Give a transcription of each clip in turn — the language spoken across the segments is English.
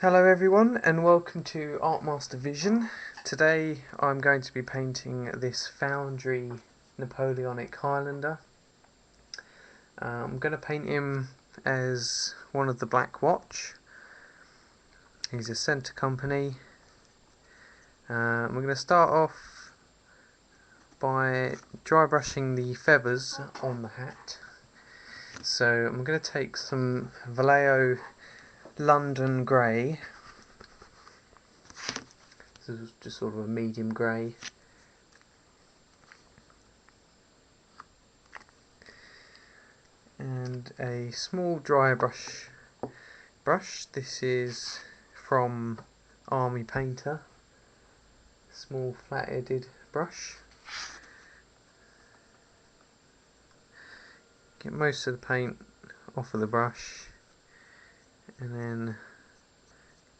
Hello everyone and welcome to Artmaster Vision. Today I'm going to be painting this Foundry Napoleonic Highlander. I'm going to paint him as one of the Black Watch. He's a centre company. We're going to start off by dry brushing the feathers on the hat. So I'm going to take some Vallejo London Grey. This is just sort of a medium grey. And a small dry brush. This is from Army Painter. Small flat-headed brush. Get most of the paint off of the brush, and then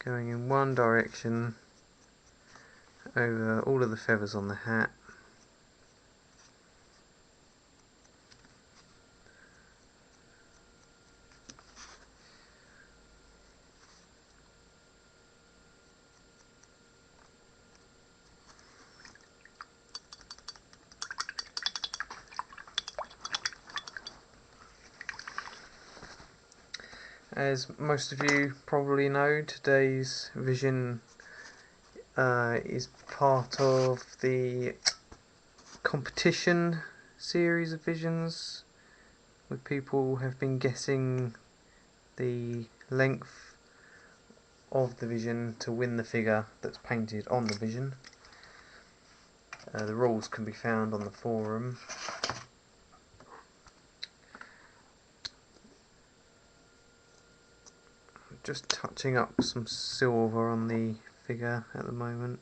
going in one direction over all of the feathers on the hat. As most of you probably know, today's vision is part of the competition series of visions, where people have been guessing the length of the vision to win the figure that's painted on the vision. The rules can be found on the forum. Just touching up some silver on the figure at the moment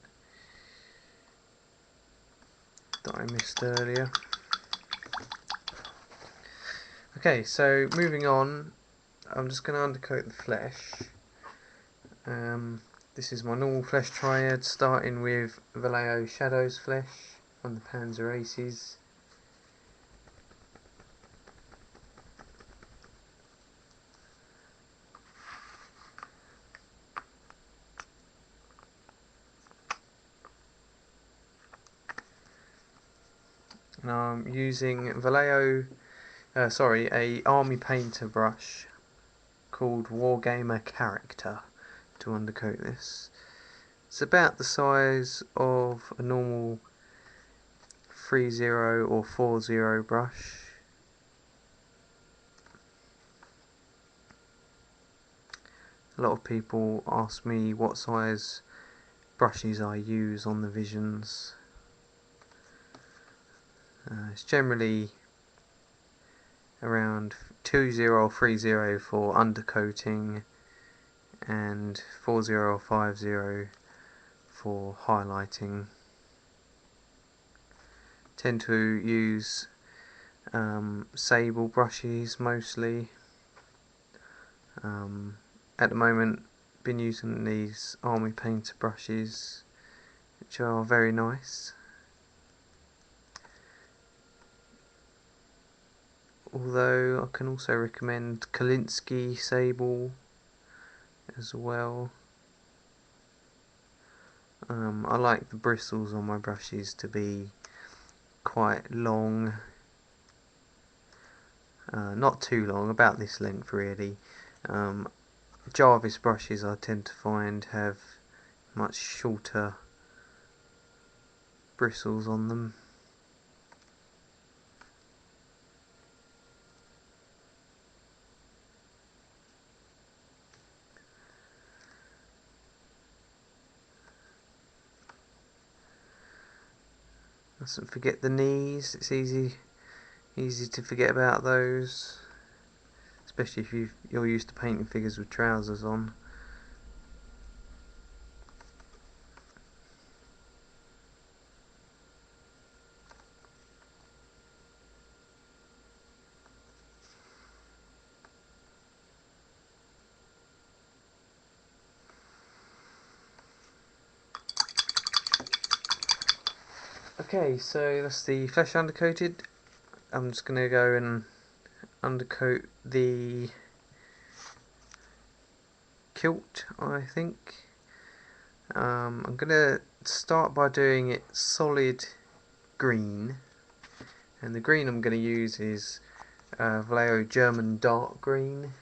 that I missed earlier. Okay, so moving on, I'm just going to undercoat the flesh. This is my normal flesh triad, starting with Vallejo Shadows flesh from the Panzer Aces. Now I'm using a Army Painter brush called Wargamer Character to undercoat this. It's about the size of a normal 3.0 or 4.0 brush. A lot of people ask me what size brushes I use on the visions. It's generally around 2.0 or 3.0 for undercoating and 4.0 or 5.0 for highlighting. Tend to use sable brushes mostly. At the moment, been using these Army Painter brushes, which are very nice. Although I can also recommend Kolinsky sable as well. I like the bristles on my brushes to be quite long, not too long, about this length really. Jarvis brushes I tend to find have much shorter bristles on them. Mustn't forget the knees. It's easy to forget about those, especially if you're used to painting figures with trousers on. Okay, so that's the flesh undercoated. I'm just going to go and undercoat the kilt, I think. I'm going to start by doing it solid green, and the green I'm going to use is Vallejo German dark green.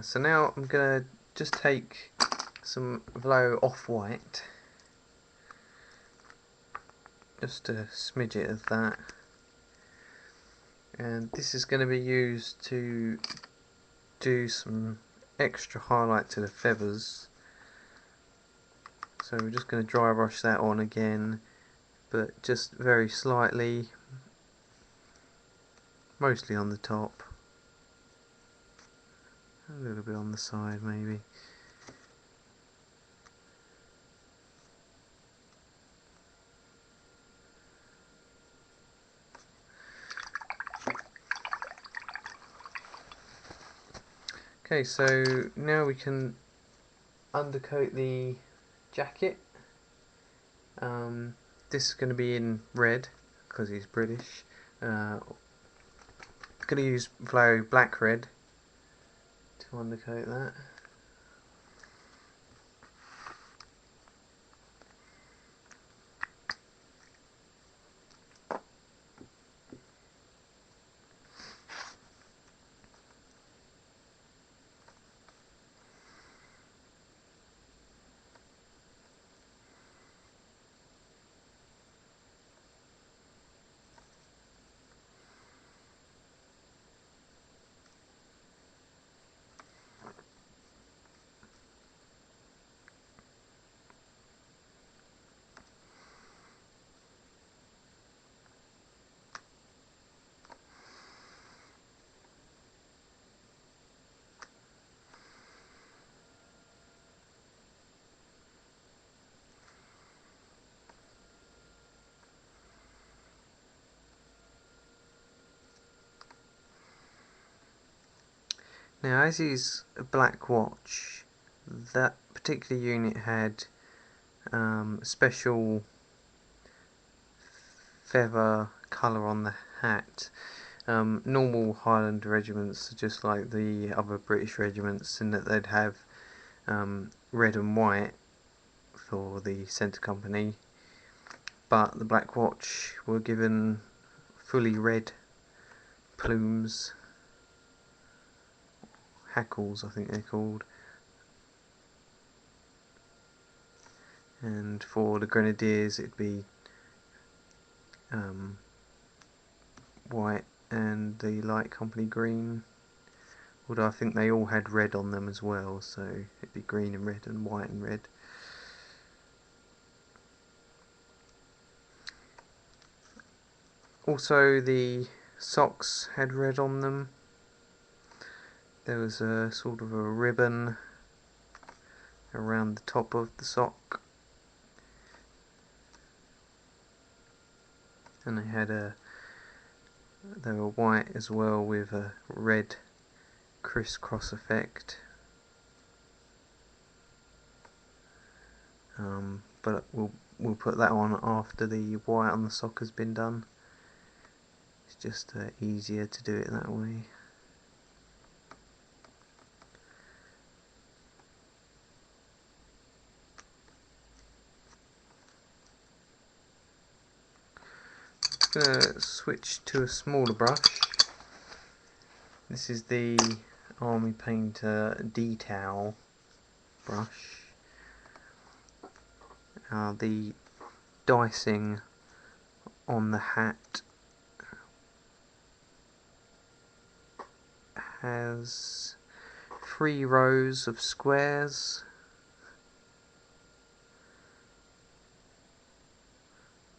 So now I'm going to just take some Vallejo off-white, just a smidget of that, and this is going to be used to do some extra highlight to the feathers. So we're just going to dry brush that on again, but just very slightly, mostly on the top, a little bit on the side maybe. Okay, so now we can undercoat the jacket. This is going to be in red because he's British. I'm going to use Vallejo black red to undercoat that. Now, as is a black watch, that particular unit had special feather colour on the hat. Normal Highlander regiments are just like the other British regiments in that they'd have red and white for the centre company, but the Black Watch were given fully red plumes, hackles I think they're called, and for the Grenadiers it'd be white and the light company green, although I think they all had red on them as well, so it'd be green and red and white and red. Also the socks had red on them. There was a sort of a ribbon around the top of the sock, and they were white as well with a red crisscross effect. But we'll put that on after the white on the sock has been done. It's just easier to do it that way. I'm going to switch to a smaller brush This is the Army Painter detail brush. The dicing on the hat has 3 rows of squares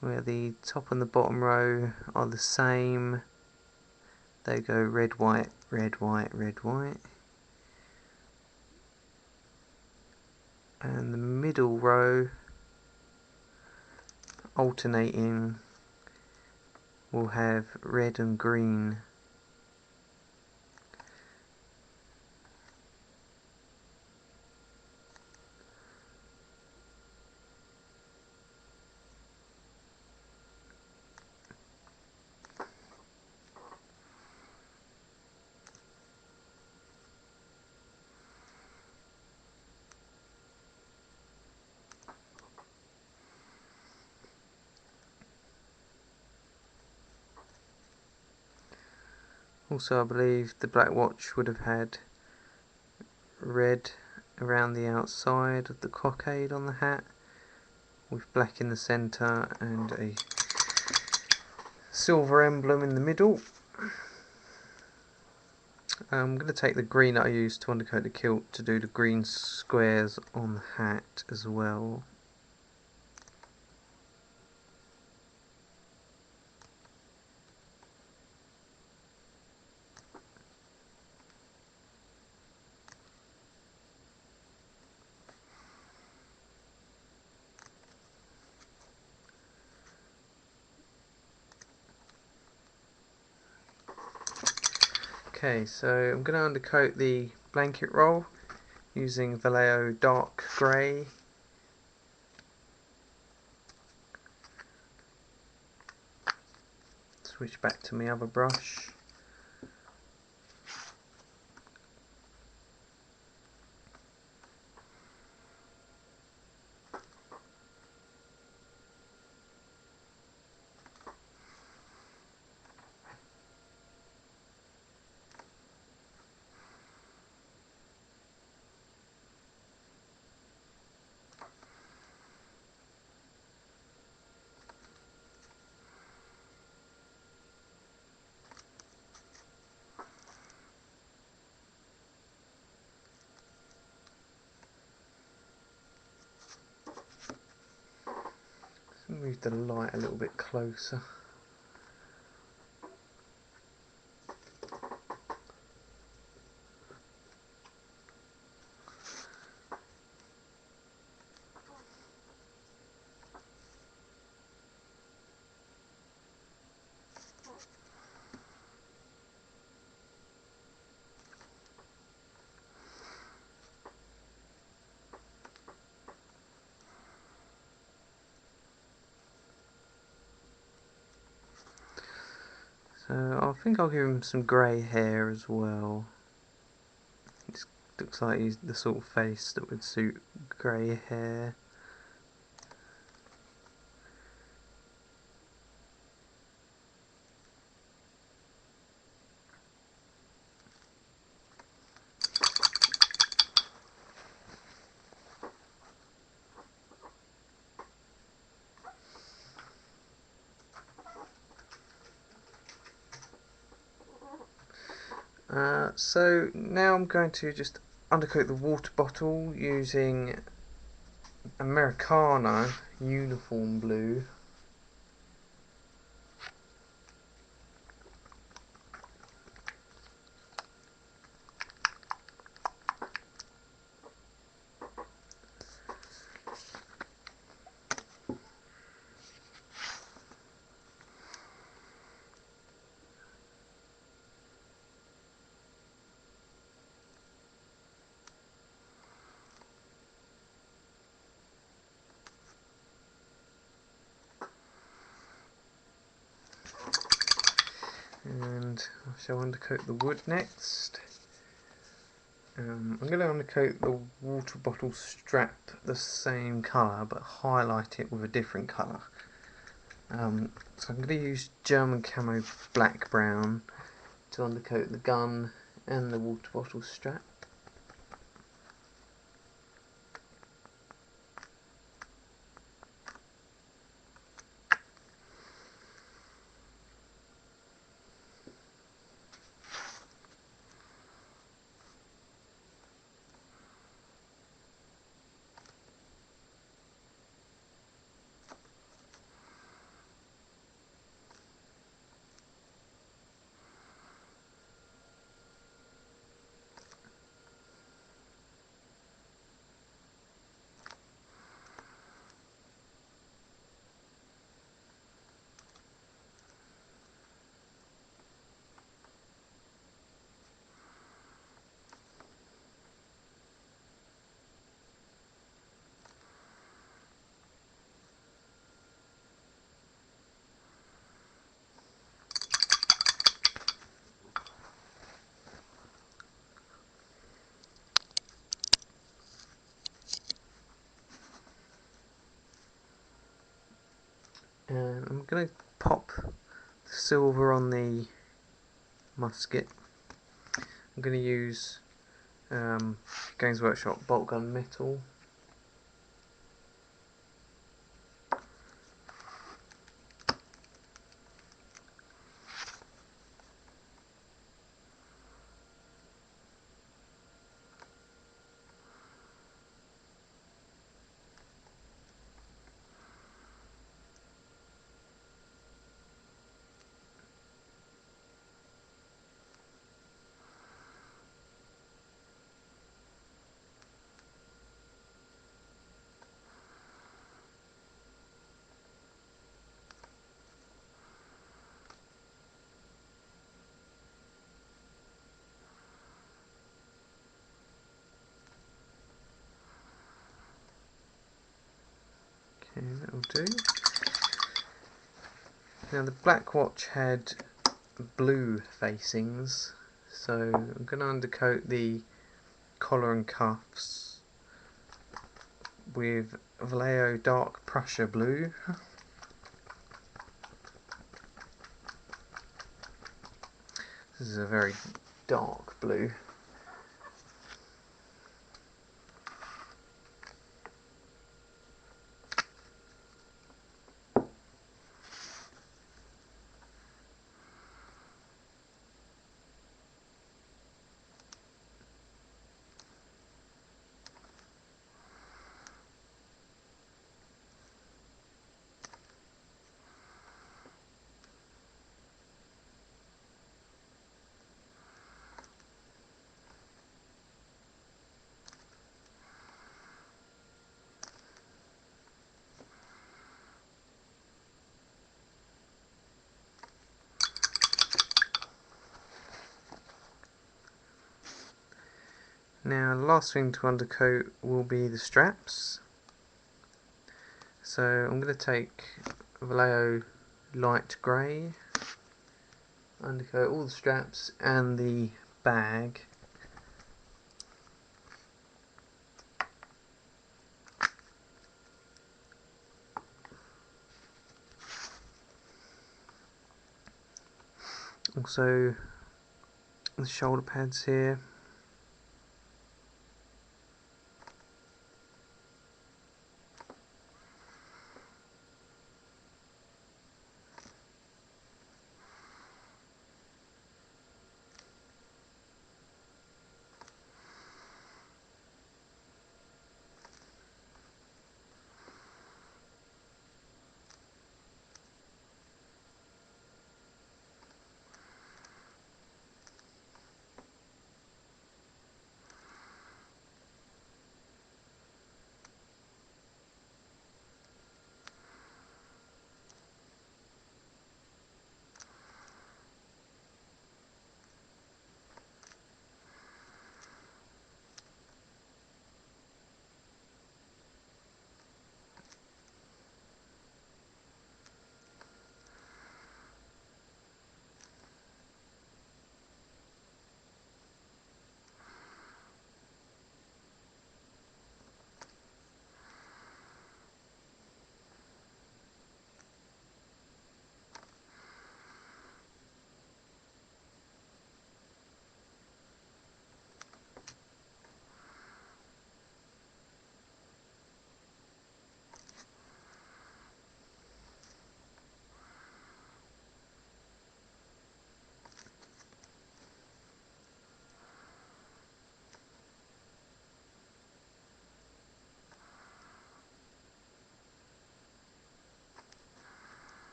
where the top and the bottom row are the same. They go red, white, red, white, red, white. And the middle row, alternating, will have red and green. Also, I believe the black watch would have had red around the outside of the cockade on the hat, with black in the centre and a silver emblem in the middle. I'm going to take the green that I used to undercoat the kilt to do the green squares on the hat as well. Okay, so I'm going to undercoat the blanket roll using Vallejo dark grey. Switch back to my other brush. Move the light a little bit closer. So I think I'll give him some grey hair as well. It looks like he's the sort of face that would suit grey hair. So now I'm going to just undercoat the water bottle using Americana uniform blue. And I shall undercoat the wood next. I'm going to undercoat the water bottle strap the same colour but highlight it with a different colour. So I'm going to use German camo black brown to undercoat the gun and the water bottle strap. And I'm going to pop the silver on the musket. I'm going to use Games Workshop bolt gun metal. Okay, that'll do. Now the black watch had blue facings, so I'm going to undercoat the collar and cuffs with Vallejo Dark Prussia Blue. This is a very dark blue. Now the last thing to undercoat will be the straps. So I'm going to take Vallejo light grey, undercoat all the straps and the bag. Also the shoulder pads here.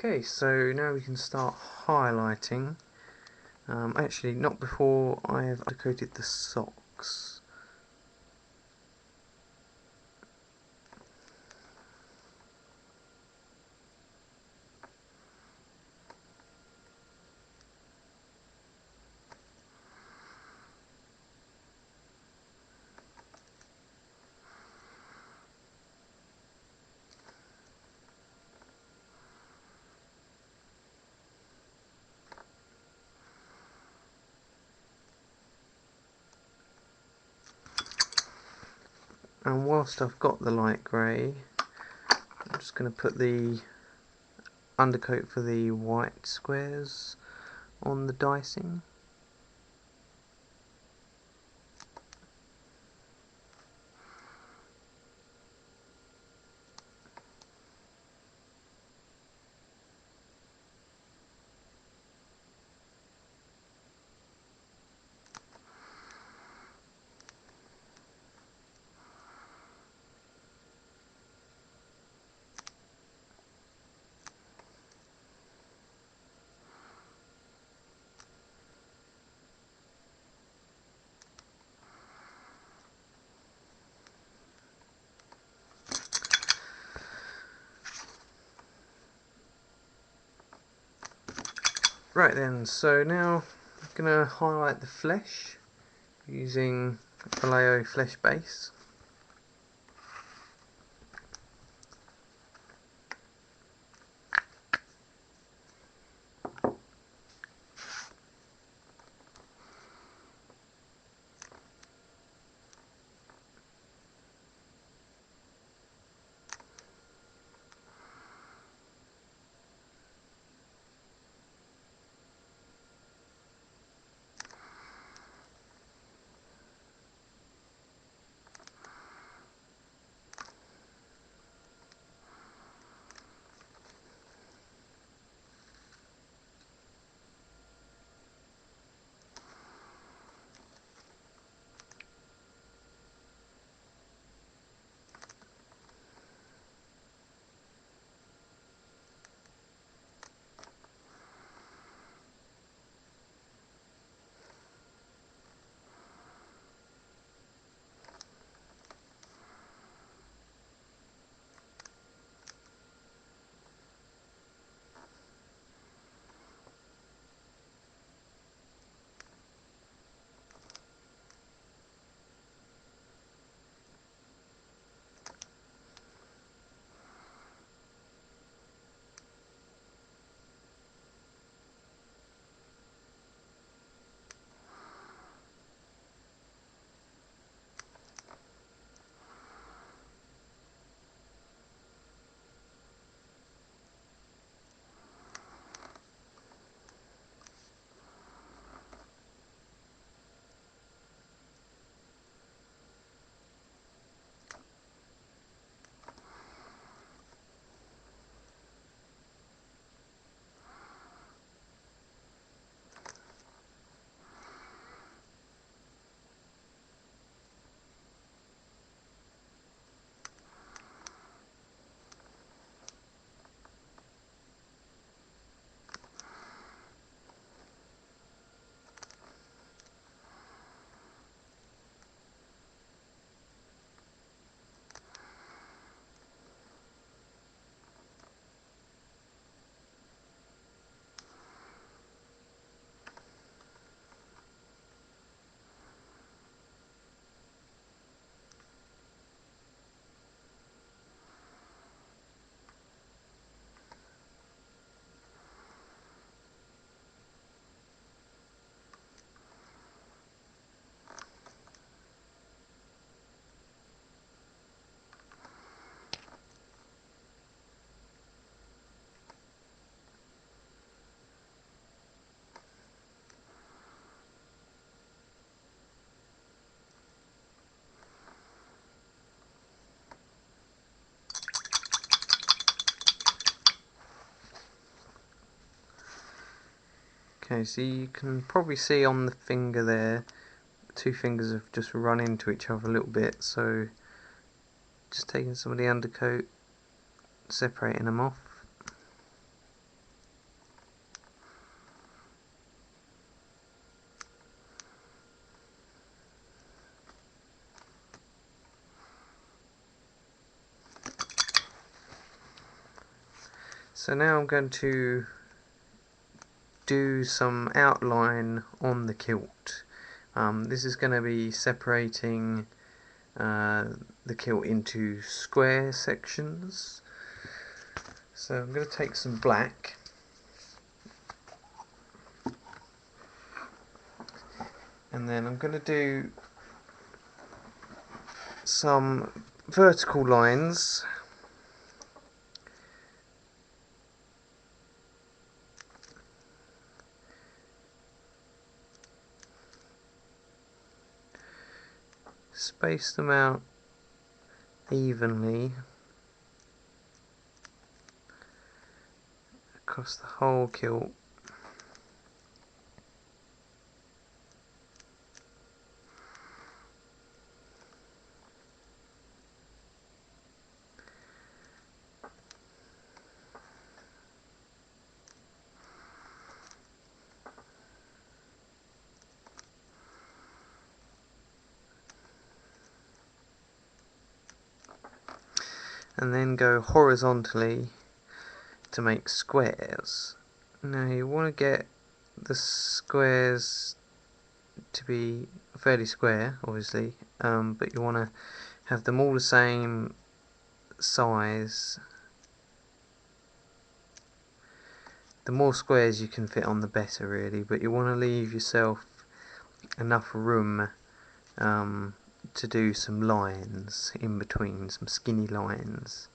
Okay, so now we can start highlighting. Actually, not before I've undercoated the socks. And whilst I've got the light grey, I'm just going to put the undercoat for the white squares on the dicing. Right then, so now I'm going to highlight the flesh using Vallejo flesh base. Okay, so you can probably see on the finger there, two fingers have just run into each other a little bit, so just taking some of the undercoat, separating them off. So now I'm going to do some outline on the kilt. This is going to be separating the kilt into square sections. So I'm going to take some black and then I'm going to do some vertical lines space them out evenly across the whole kilt. And then go horizontally to make squares. Now you want to get the squares to be fairly square, obviously, but you want to have them all the same size. The more squares you can fit on, the better, really, but you want to leave yourself enough room to do some lines in between, some skinny lines.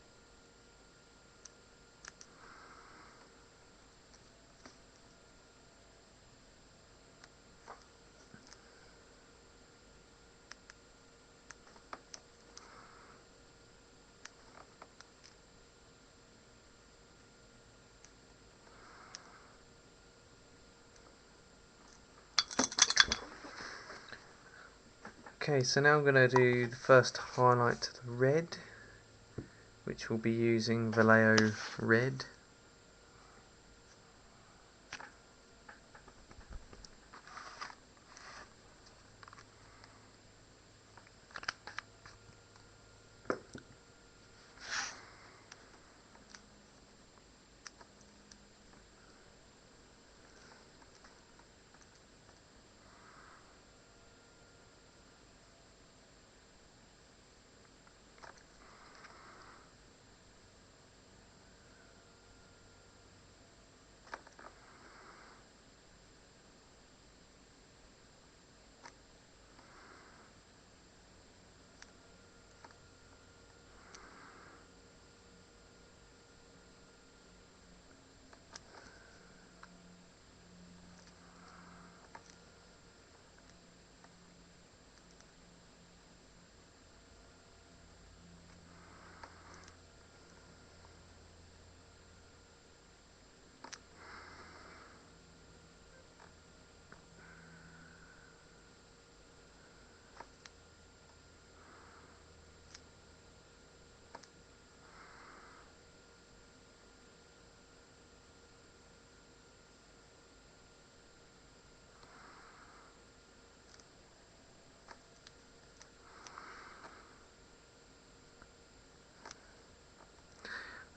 Okay, so now I'm going to do the first highlight to the red, which will be using Vallejo red.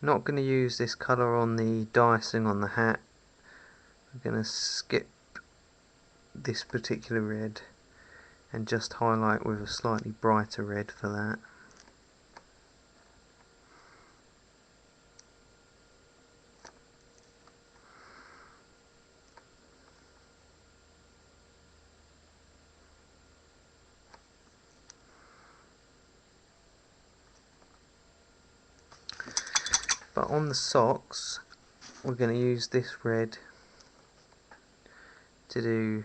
Not going to use this colour on the dicing on the hat. I'm going to skip this particular red and just highlight with a slightly brighter red for that. But on the socks, we're going to use this red to do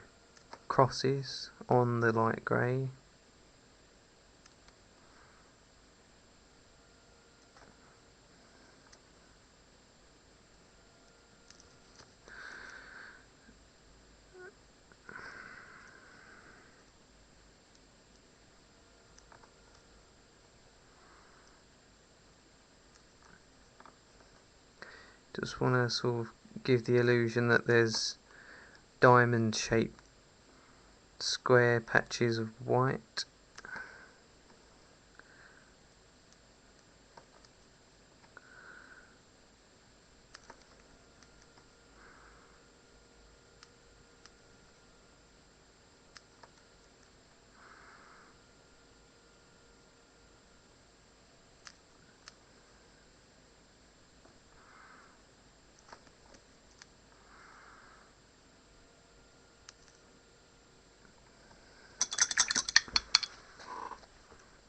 crosses on the light grey. Just want to sort of give the illusion that there's diamond shaped square patches of white.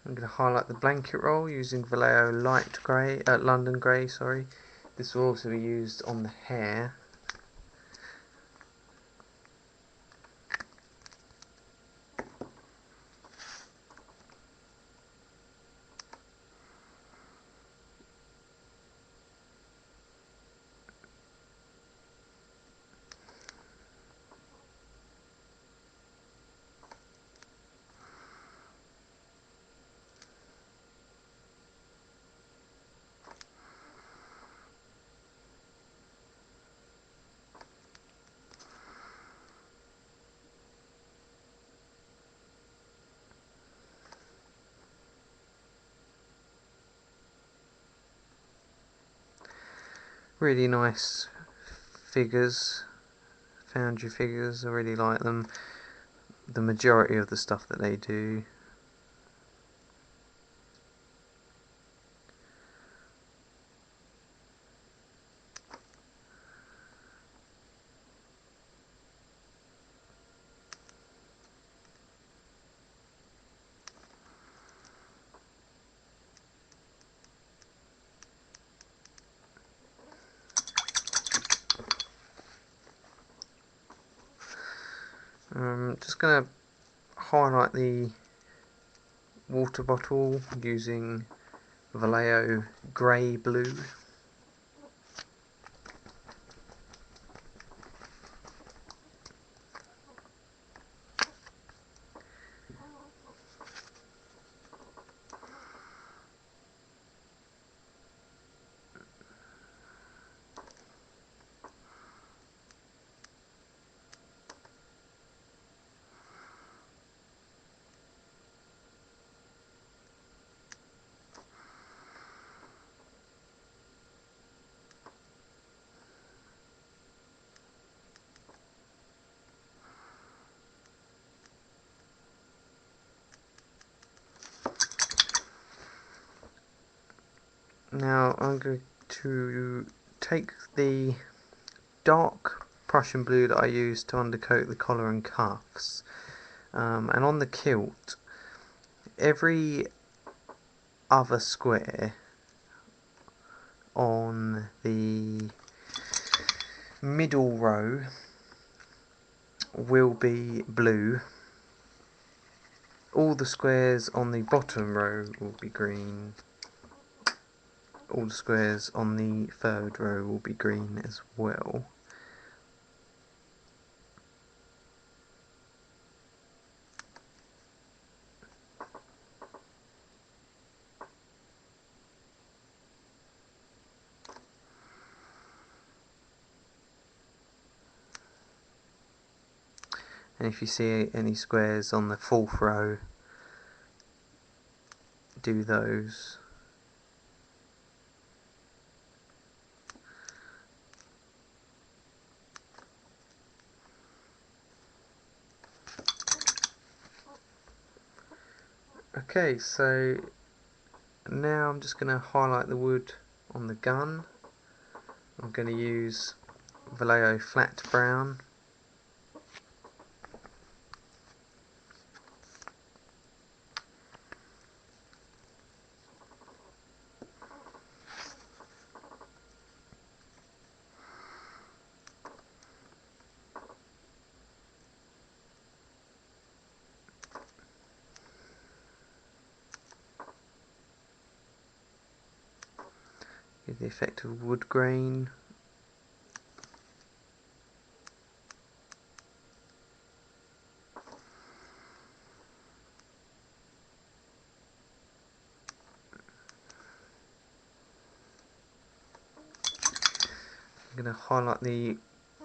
I'm going to highlight the blanket roll using Vallejo light grey, London grey, sorry. This will also be used on the hair. Really nice figures, foundry figures, I really like them. The majority of the stuff that they do. Just going to highlight the water bottle using Vallejo grey blue. Now I'm going to take the dark Prussian blue that I used to undercoat the collar and cuffs, and on the kilt, every other square on the middle row will be blue. All the squares on the bottom row will be green. All the squares on the third row will be green as well. And if you see any squares on the fourth row, do those. Okay, so now I'm just going to highlight the wood on the gun. I'm going to use Vallejo flat brown. Give the effect of wood grain. I'm going to highlight the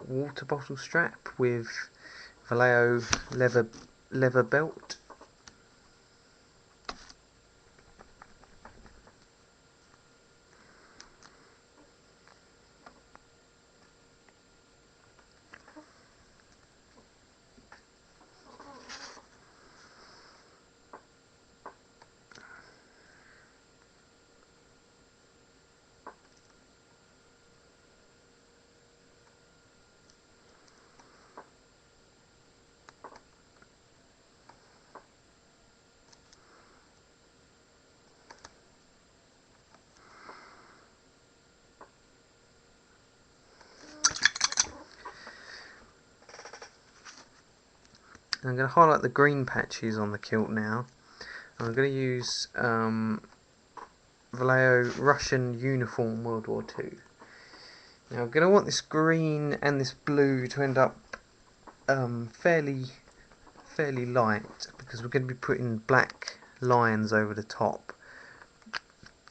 water bottle strap with Vallejo leather belt. I'm going to highlight the green patches on the kilt now. I'm going to use Vallejo Russian Uniform World War II. Now I'm going to want this green and this blue to end up fairly light, because we're going to be putting black lines over the top,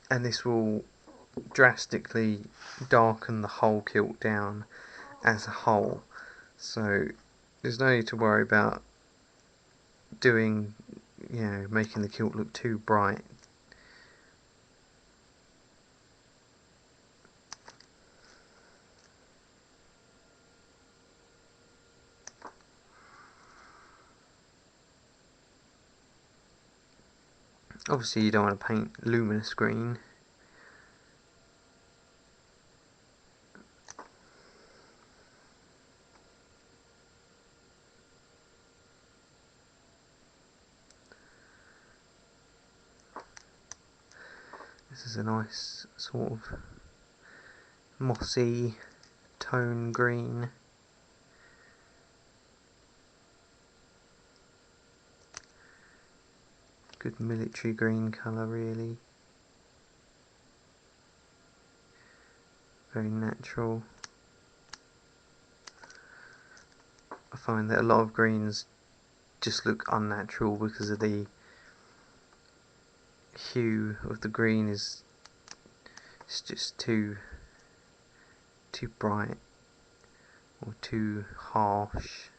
and this will drastically darken the whole kilt down as a whole. So there's no need to worry about making the kilt look too bright. Obviously you don't want to paint luminous green. This is a nice sort of mossy tone green. Good military green colour, really. Very natural. I find that a lot of greens just look unnatural because of the hue of the green it's just too bright or too harsh.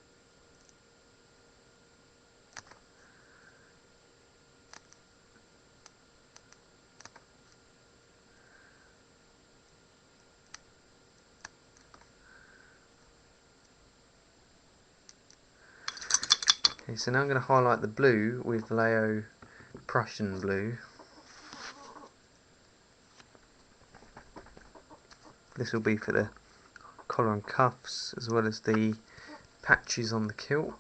Okay, so now I'm going to highlight the blue with Vallejo Prussian blue. This will be for the collar and cuffs as well as the patches on the kilt.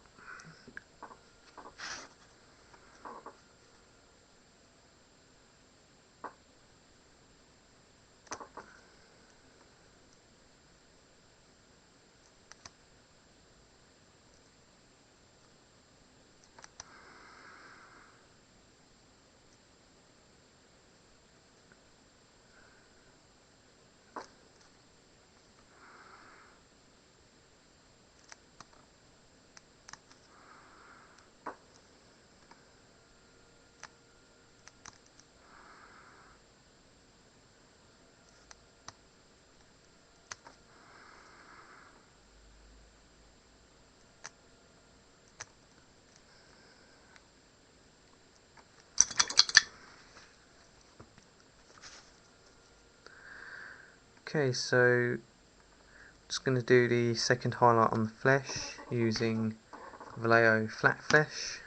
Okay, so just going to do the second highlight on the flesh using Vallejo Flat Flesh.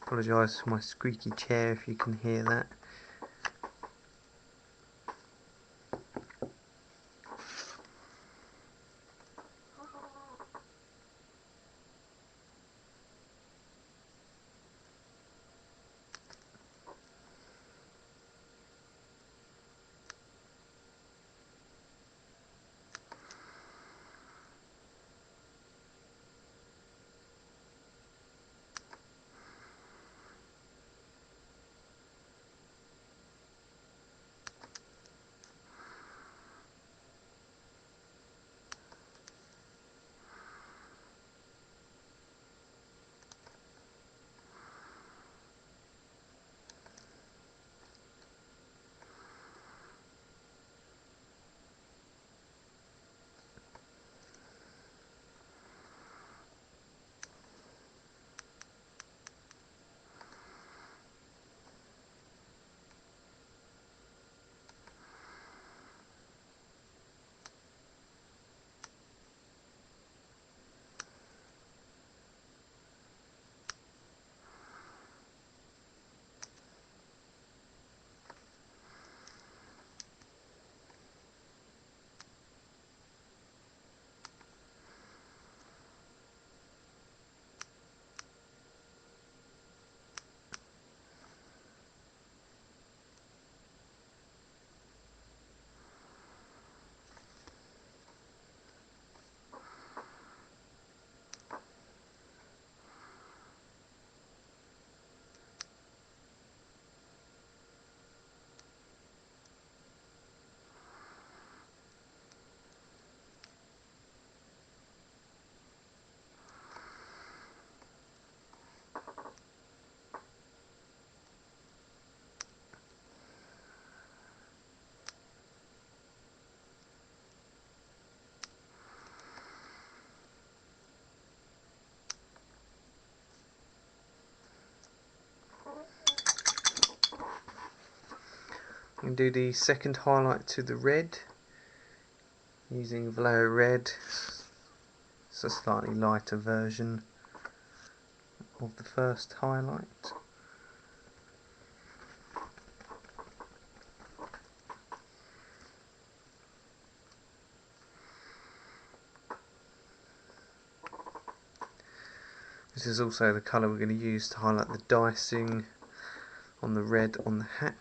Apologise for my squeaky chair if you can hear that. And do the second highlight to the red using Vallejo red. It's a slightly lighter version of the first highlight. This is also the colour we're going to use to highlight the dicing on the red on the hat.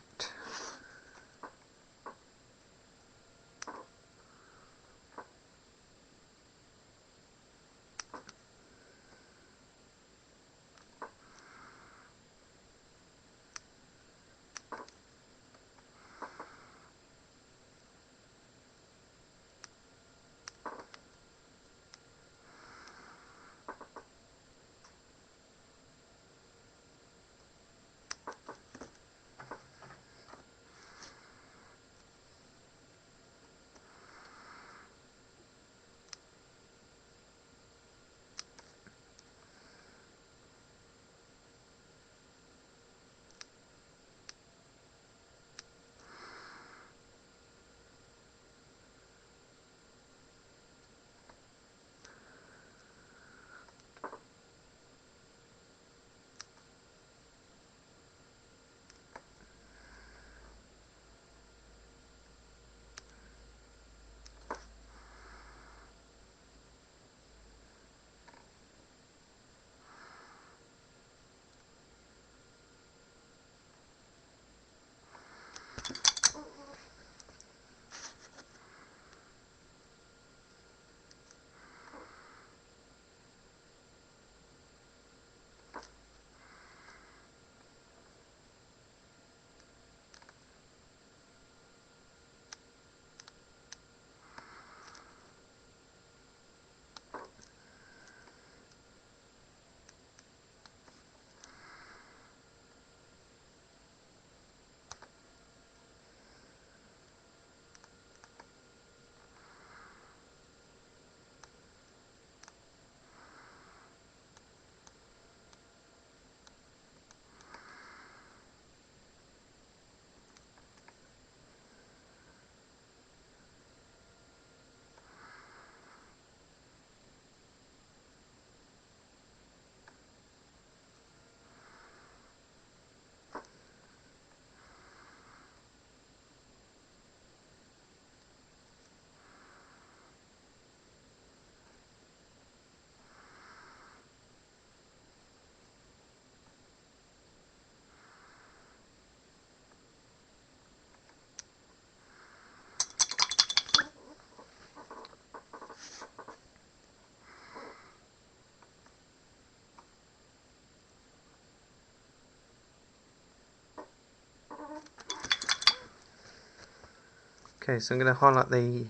Okay, so I'm going to highlight the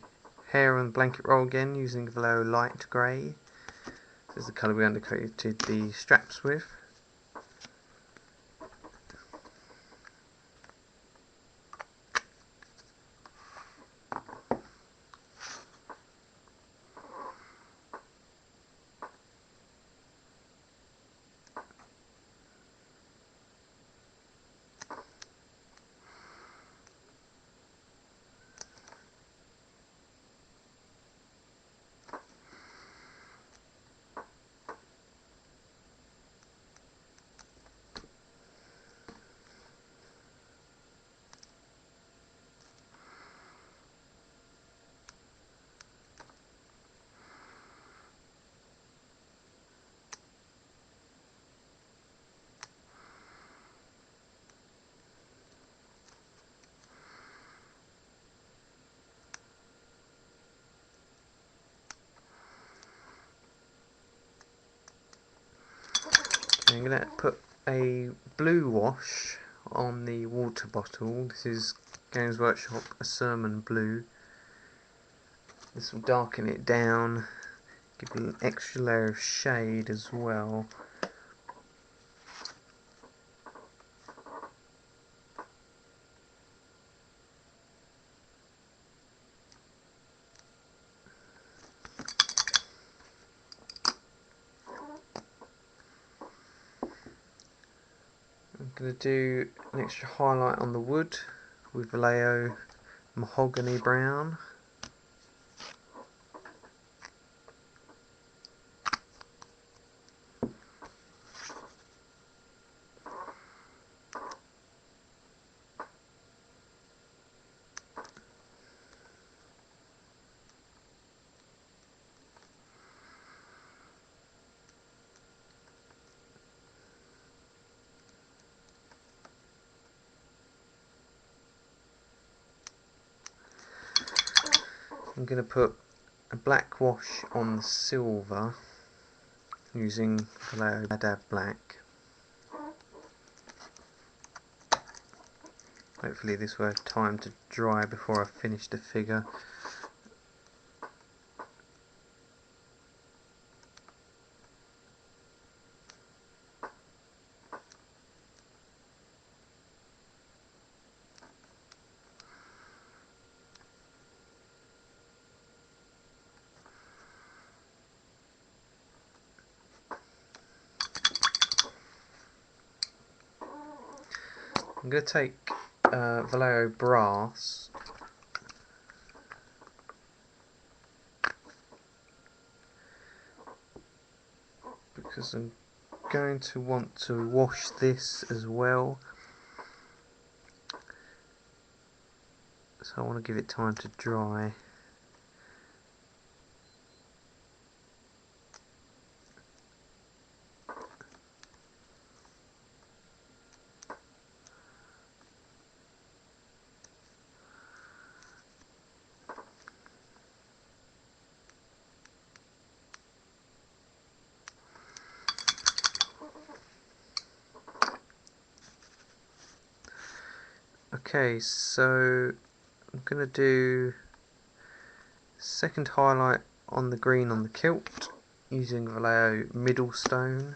hair and blanket roll again using Vallejo light grey. This is the colour we undercoated the straps with. I'm going to put a blue wash on the water bottle. This is Games Workshop A Sermon Blue. This will darken it down, give it an extra layer of shade as well. I'm going to do an extra highlight on the wood with Vallejo mahogany brown. I'm going to put a black wash on the silver using Vallejo Dab Black. Hopefully this will have time to dry before I finish the figure. I'm going to take Vallejo Brass because I'm going to want to wash this as well, so I want to give it time to dry. Okay, so I'm going to do second highlight on the green on the kilt using Vallejo Middlestone.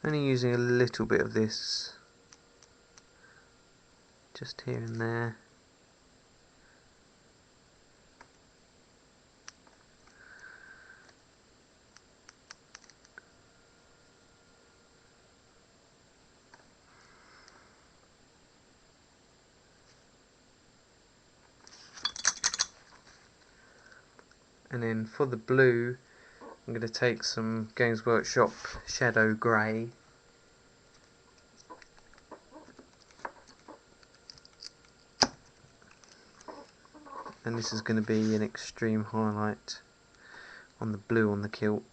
Only using a little bit of this, just here and there. And then for the blue, I'm going to take some Games Workshop Shadow Grey. And this is going to be an extreme highlight on the blue on the kilt.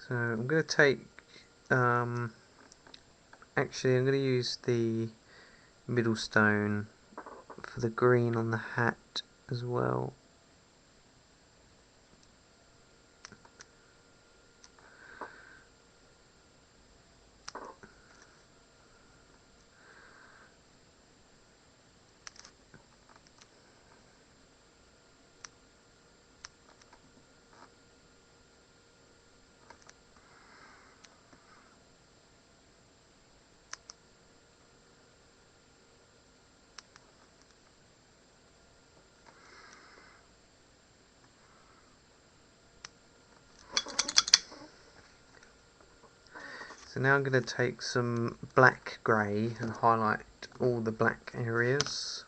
So I'm going to take, actually I'm going to use the Middlestone for the green on the hat as well. So now I'm going to take some black grey and highlight all the black areas.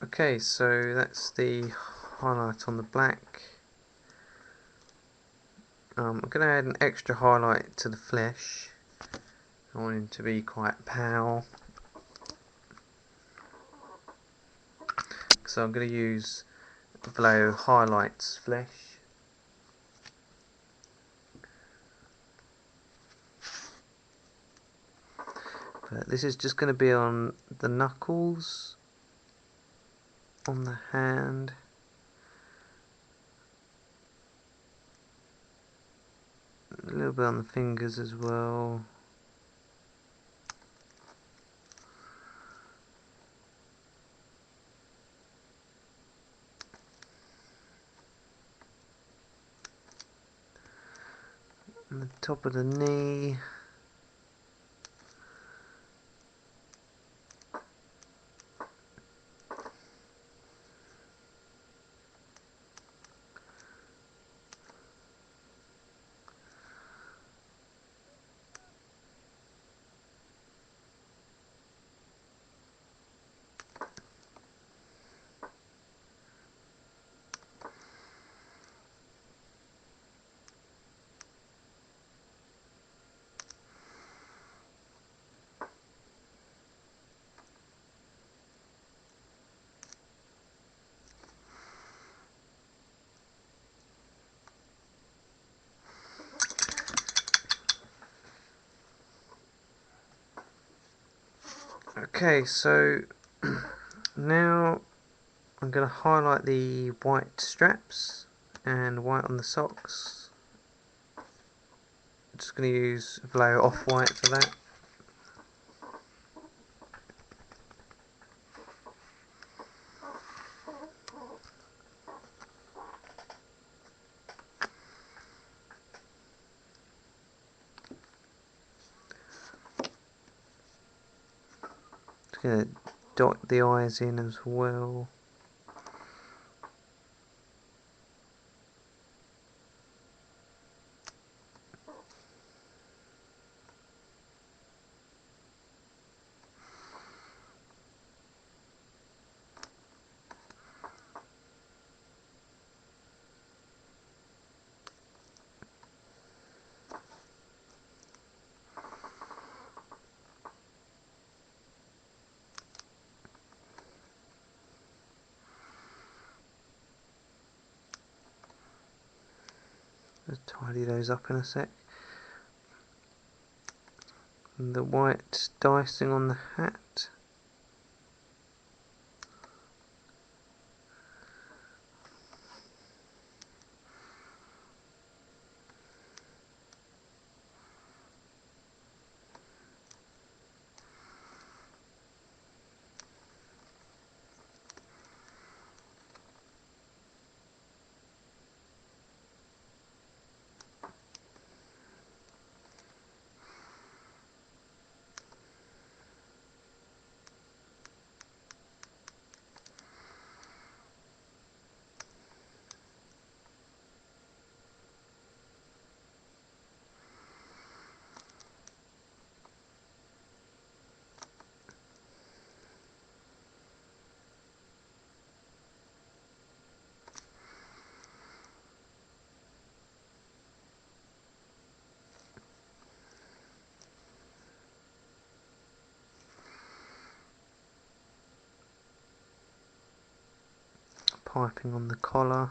Okay, so that's the highlight on the black. I'm going to add an extra highlight to the flesh. I want him to be quite pale. So I'm going to use Velo Highlights Flesh. But this is just going to be on the knuckles, on the hand, a little bit on the fingers as well. On the top of the knee. Okay, so now I'm going to highlight the white straps and white on the socks. I'm just going to use Velo Off-White for that. Just going to dot the eyes in as well. Just tidy those up in a sec. And the white dicing on the hat. Piping on the collar.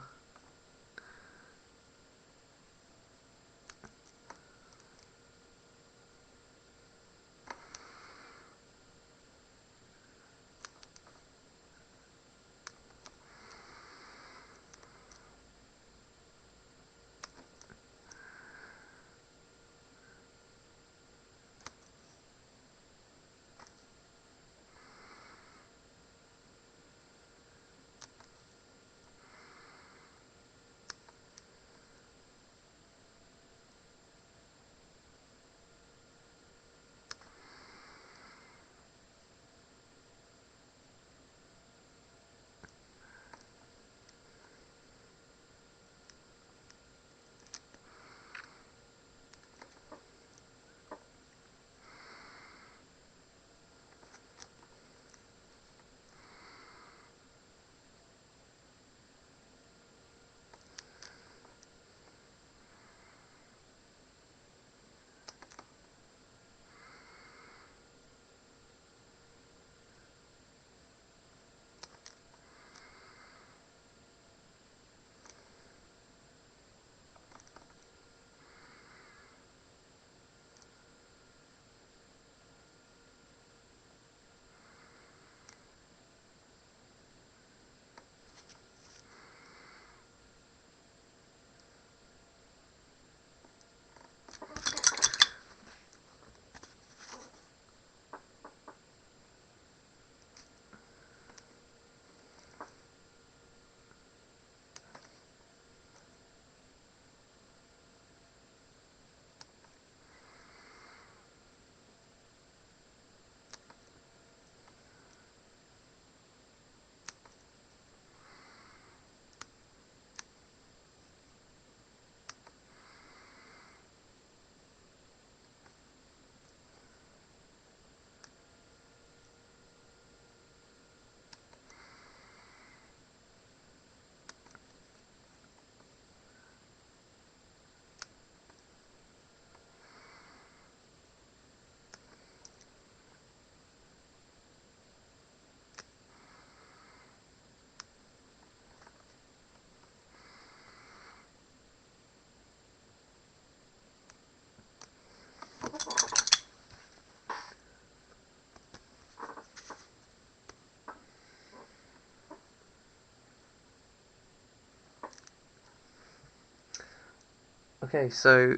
Okay, so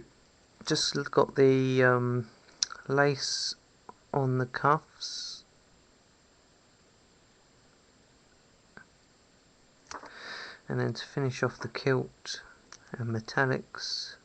just got the lace on the cuffs, and then to finish off the kilt and metallics,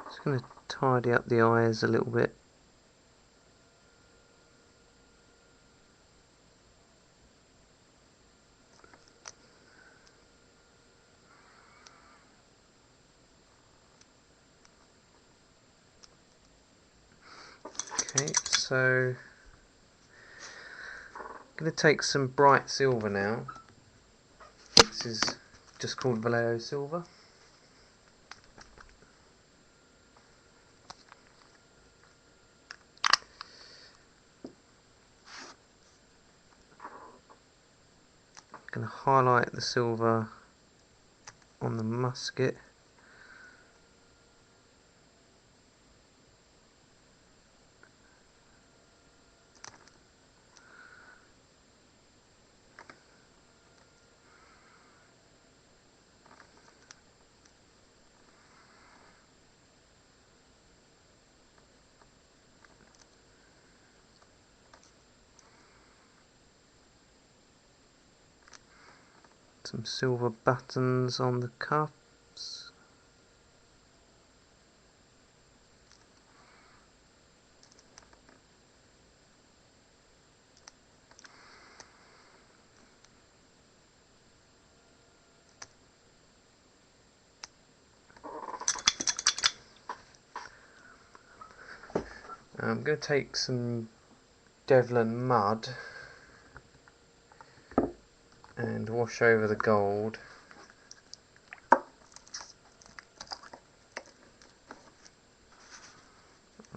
just going to tidy up the eyes a little bit. Okay, so I'm going to take some bright silver now. This is just called Vallejo silver. I'm going to highlight the silver on the musket. Some silver buttons on the cuffs. I'm going to take some Devlin mud and wash over the gold. Well,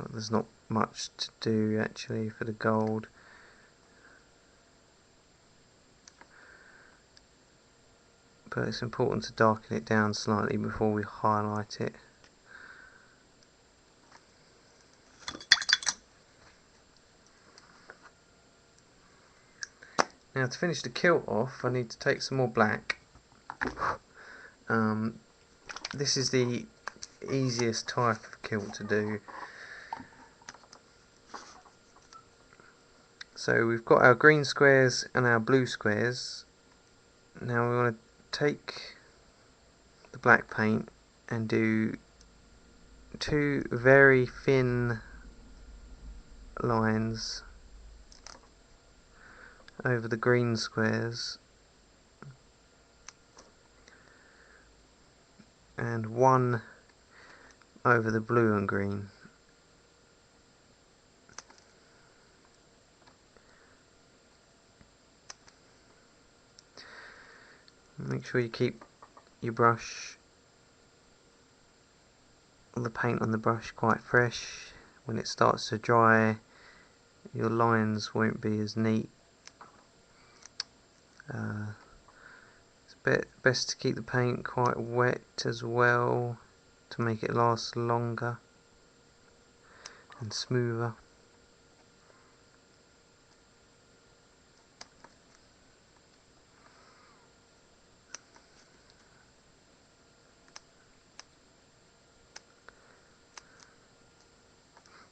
there's not much to do actually for the gold. But it's important to darken it down slightly before we highlight it. Now to finish the kilt off, I need to take some more black. This is the easiest type of kilt to do. So we've got our green squares and our blue squares. Now we want to take the black paint and do two very thin lines over the green squares and one over the blue and green. Make sure you keep your brush, the paint on the brush, quite fresh. When it starts to dry, your lines won't be as neat. It's best to keep the paint quite wet as well to make it last longer and smoother.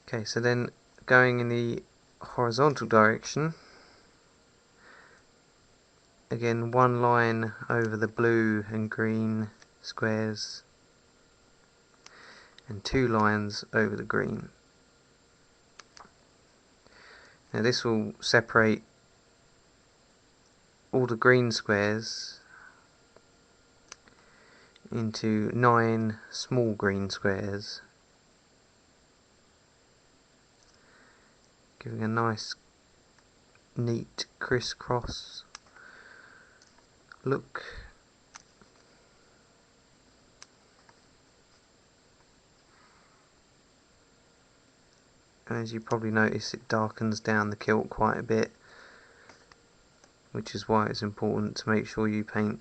Okay, so then going in the horizontal direction, again one line over the blue and green squares and 2 lines over the green. Now this will separate all the green squares into 9 small green squares, giving a nice neat crisscross look. And as you probably notice, it darkens down the kilt quite a bit, which is why it's important to make sure you paint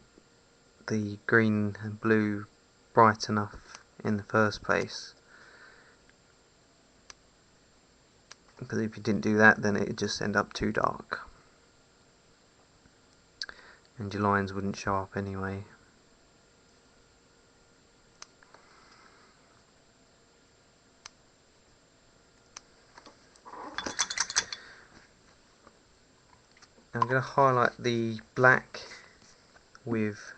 the green and blue bright enough in the first place, because if you didn't do that, then it would just end up too dark and your lines wouldn't show up anyway. I'm going to highlight the black with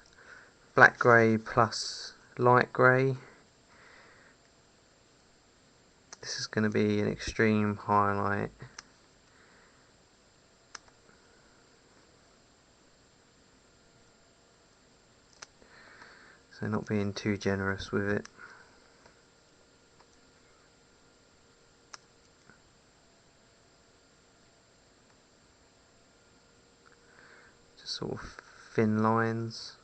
black grey plus light grey. This is going to be an extreme highlight. So not being too generous with it. Just sort of thin lines.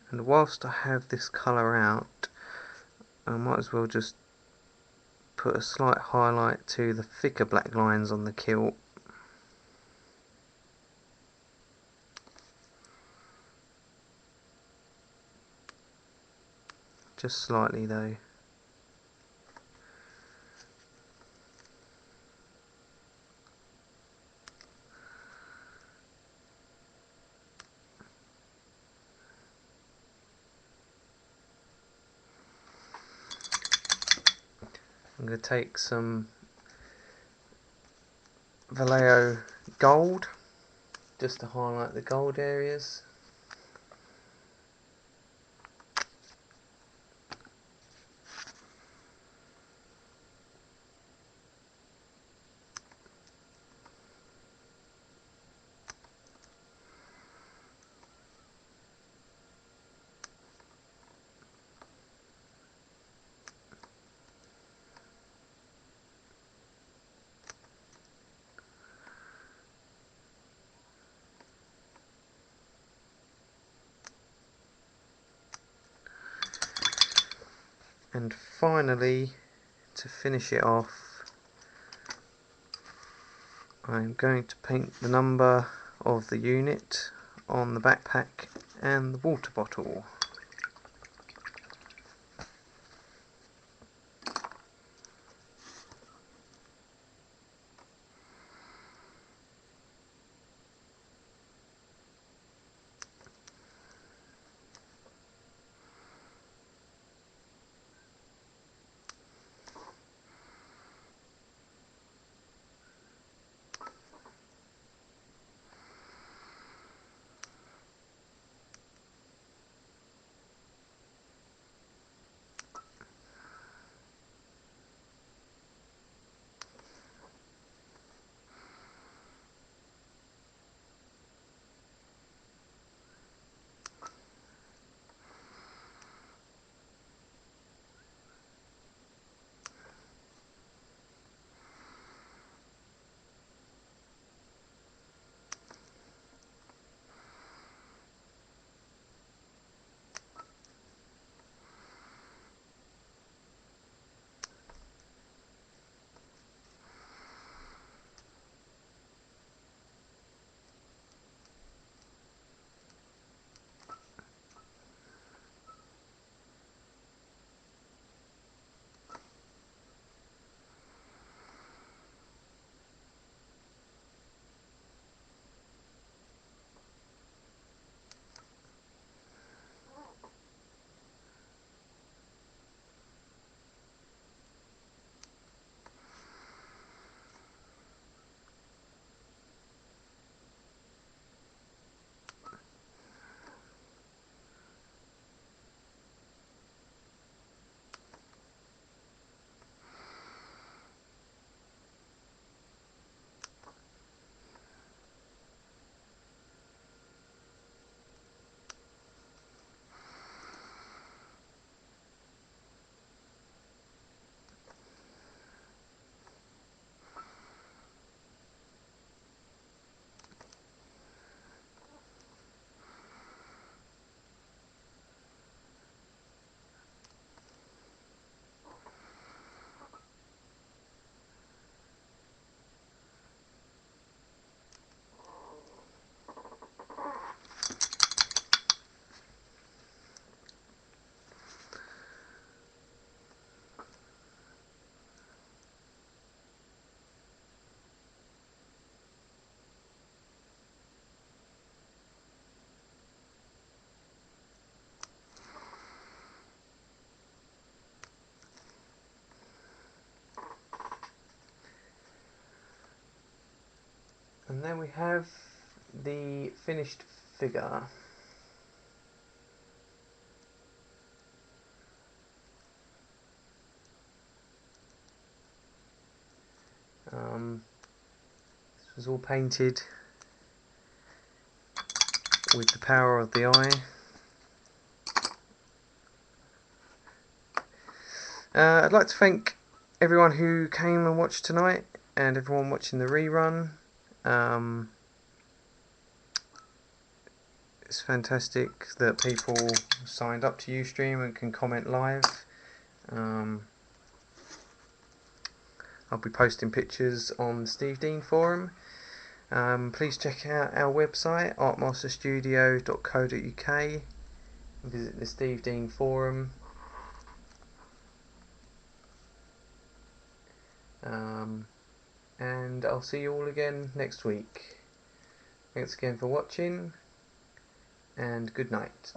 And whilst I have this colour out, I might as well just put a slight highlight to the thicker black lines on the kilt. Just slightly though. I'm going to take some Vallejo gold just to highlight the gold areas. And finally, to finish it off, I'm going to paint the number of the unit on the backpack and the water bottle. there we have the finished figure. This was all painted with the power of the eye. I'd like to thank everyone who came and watched tonight, and everyone watching the rerun. It's fantastic that people signed up to Ustream and can comment live. I'll be posting pictures on the Steve Dean forum. Please check out our website, artmasterstudio.co.uk, and visit the Steve Dean forum. And I'll see you all again next week. Thanks again for watching, and good night.